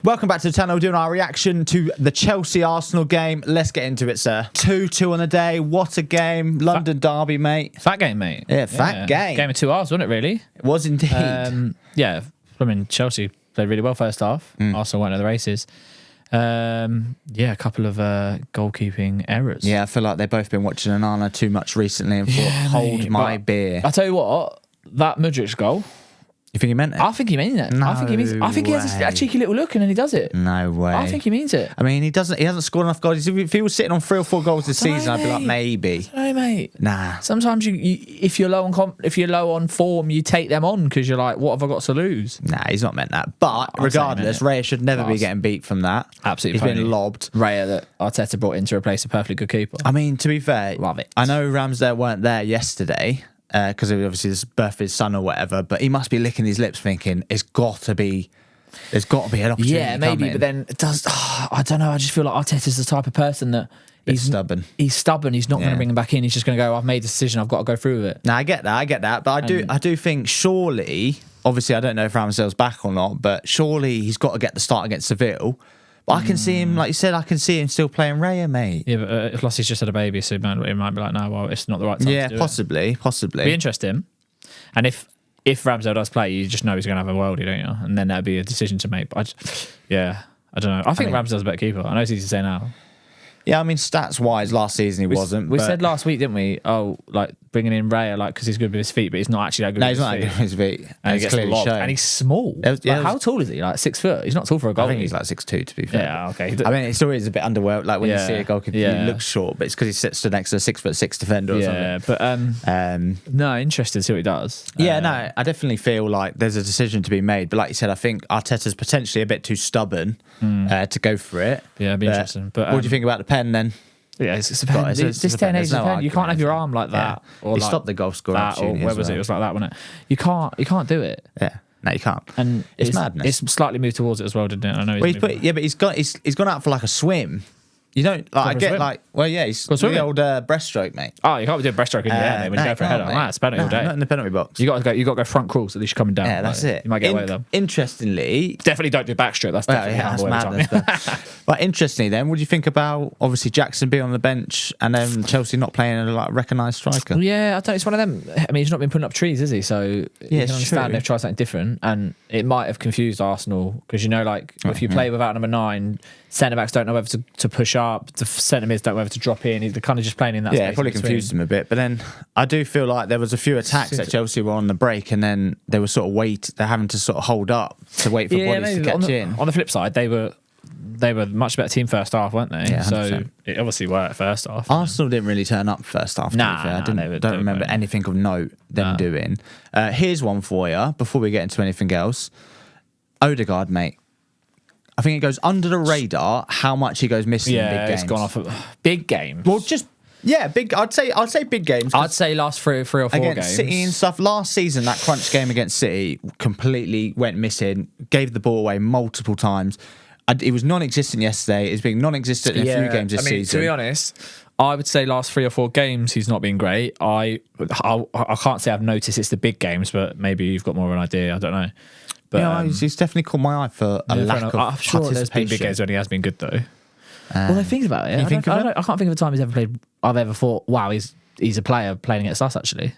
Welcome back to the channel, doing our reaction to the Chelsea-Arsenal game. Let's get into it, sir. 2-2 on the day. What a game. London derby, mate. Fat game, mate. Yeah, fat game. Game of 2 hours, wasn't it, really? It was indeed. Yeah, I mean, Chelsea played really well first half. Arsenal went to the races. Yeah, a couple of goalkeeping errors. Yeah, I feel like they've both been watching Onana too much recently and thought, hold my beer. I tell you what, that Mudryk goal... You think he meant it? I think he means it. No I think he means it. I think he has a cheeky little look and then he does it. No way. I think he means it. I mean, he hasn't scored enough goals. If he was sitting on 3 or 4 goals this season, I'd be like, maybe. No, mate. Nah. Sometimes if you're low on form, you take them on because you're like, what have I got to lose? Nah, he's not meant that. But regardless, Raya should never be getting beat from that. Absolutely. He's been lobbed. Raya that Arteta brought in to replace a perfectly good keeper. I mean, to be fair, love it. I know Ramsdale weren't there yesterday because obviously his birthday son or whatever, but he must be licking his lips thinking there's got to be an opportunity. Yeah, maybe, but then it does. I don't know. I just feel like Arteta's the type of person that he's stubborn. He's stubborn. He's not going to bring him back in. He's just going to go, I've made a decision. I've got to go through with it. No, I get that. But I do think surely, obviously, I don't know if Ramsdale's back or not, but surely he's got to get the start against Seville. But I can see him, like you said, I can see him still playing Raya, mate. Yeah, but plus he's just had a baby, so he might be like, no, well, it's not the right time to do possibly. Be interesting. And if Ramsdale does play, you just know he's going to have a worldie, don't you? And then that'd be a decision to make. But I don't know. I think Ramsdale's a better keeper. I know it's easy to say now. Yeah, I mean, stats-wise, last season he wasn't. We said last week, didn't we? Oh, like bringing in Raya, like because he's good with his feet, but he's not actually that good. No, he's not that good with his feet. And he gets lobbed. And he's small. How tall is he? Like 6 foot. He's not tall for a goalkeeper. I think he's like 6'2", to be fair. Yeah, okay. I mean, it still is a bit underwhelmed. Like when you see a goalkeeper, he looks short, but it's because he sits next to a 6'6" defender or something. Yeah, but no, interested to see what he does. Yeah, no, I definitely feel like there's a decision to be made. But like you said, I think Arteta's potentially a bit too stubborn to go for it. Yeah, it'd be interesting. But what do you think about the pen then? Yeah, it's a pen. This day and age, you can't have your arm like that. Or he stopped the goal scoring opportunity. Or where was it? It was like that, wasn't it? You can't do it. Yeah. No, you can't. And it's madness. It's slightly moved towards it as well, didn't it? I know. But he's gone out for like a swim. You don't like. I get like. Well, yeah, he's the old breaststroke, mate. Oh, you can't be doing breaststroke in the air, mate. When you go for a header, it's penalty all day. Not in the penalty box. You got to go front crawls. At least you're coming down. Yeah, that's it. You might get away with them. Interestingly, definitely don't do backstroke. That's definitely madness. But interestingly, then, what do you think about obviously Jackson being on the bench and then Chelsea not playing a like recognised striker? Yeah, I don't. It's one of them. I mean, he's not been putting up trees, is he? So you can understand they've tried something different, and it might have confused Arsenal because like if you play without number 9. Centre backs don't know whether to push up. The centre mids don't know whether to drop in. They're kind of just playing in that. Yeah, probably confused them a bit. But then I do feel like there was a few attacks that Chelsea were on the break, and then they were sort of they're having to sort of hold up to wait for bodies to catch in. On the flip side, they were much better team first half, weren't they? Yeah, 100%. So it obviously worked first half. Arsenal didn't really turn up first half. I don't remember anything of note them doing. Here's one for you before we get into anything else. Odegaard, mate. I think it goes under the radar how much he goes missing in big games. Yeah, it's gone off big games. Well, just big. I'd say big games. I'd say last three or four against games. City and stuff. Last season, that crunch game against City completely went missing. Gave the ball away multiple times. It was non-existent yesterday. It's been non-existent in a few games this season. To be honest, I would say last 3 or 4 games he's not been great. I can't say I've noticed it's the big games, but maybe you've got more of an idea. I don't know. But, yeah, he's definitely caught my eye for a lack of I'm sure there's been big games when he has been good though. Well, I think about it. I can't think of a time he's ever played. I've ever thought, wow, he's a player playing against us. Actually,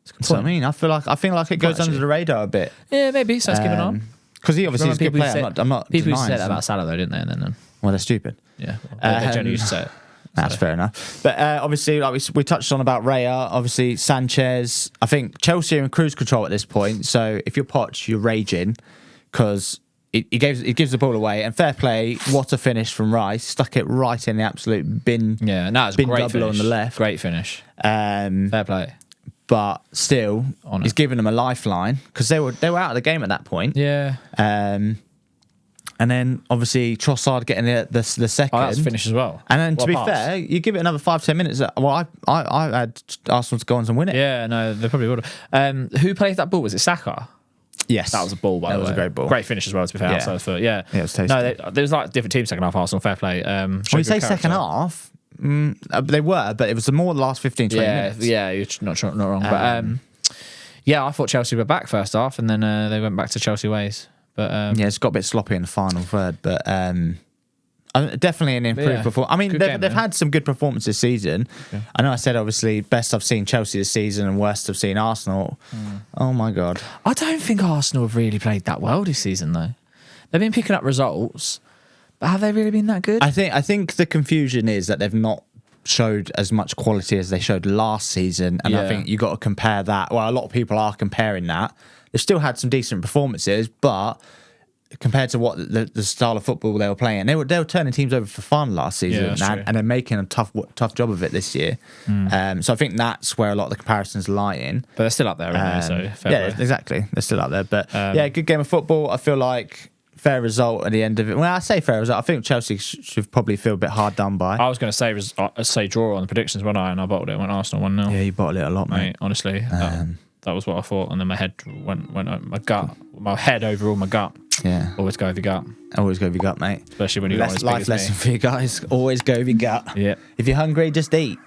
that's what I mean. I feel like it goes under the radar a bit. Yeah, maybe. So it's given on because he obviously is a good player. I'm not. People used to say that about Salah though, didn't they? And then well, they're stupid. Yeah, they generally used to say it. That's fair enough. But obviously, like we touched on about Raya, obviously Sanchez. I think Chelsea are in cruise control at this point. So if you're Poch, you're raging because he gives the ball away. And fair play, what a finish from Rice. Stuck it right in the absolute bin. Yeah, no, it's bin great double finish. on the left. Great finish. Fair play. But still, he's given them a lifeline because they were out of the game at that point. Yeah. And then obviously Trossard getting the second. Oh, that's finished as well. And then to be fair, you give it another 5-10 minutes. Well, I had Arsenal to go on and win it. Yeah, no, they probably would have. Who played that ball? Was it Saka? Yes, that was a ball. By the way, that was a great ball. Great finish as well. To be fair, yeah, it was tasty. No, there was like different teams second half. Arsenal, fair play. When you say second half, they were, but it was more the last 15-20 minutes. Yeah, you're not wrong. But yeah, I thought Chelsea were back first half, and then they went back to Chelsea ways. But it's got a bit sloppy in the final third, but definitely an improved performance. I mean, they've had some good performances this season. Okay. I know I said obviously best I've seen Chelsea this season and worst I've seen Arsenal. Oh my God. I don't think Arsenal have really played that well this season though. They've been picking up results, but have they really been that good? I think the confusion is that they've not showed as much quality as they showed last season, and I think you got to compare that. Well, a lot of people are comparing that. They've still had some decent performances, but compared to what the style of football they were playing, they were turning teams over for fun last season, and they're making a tough job of it this year. So I think that's where a lot of the comparisons lie in. But they're still up there, aren't they? So fair play. Exactly, they're still up there. But good game of football. I feel like fair result at the end of it. When I say fair result, I think Chelsea should probably feel a bit hard done by. I was going to say draw on the predictions, when I bottled it. Went Arsenal 1-0. Yeah, you bottled it a lot, mate. Honestly, that was what I thought, and then my head went my gut, my head overall, my gut. Yeah, always go with your gut. Always go with your gut, mate. Especially when you're not as big life as lesson me. for you guys. Always go with your gut. Yeah. If you're hungry, just eat.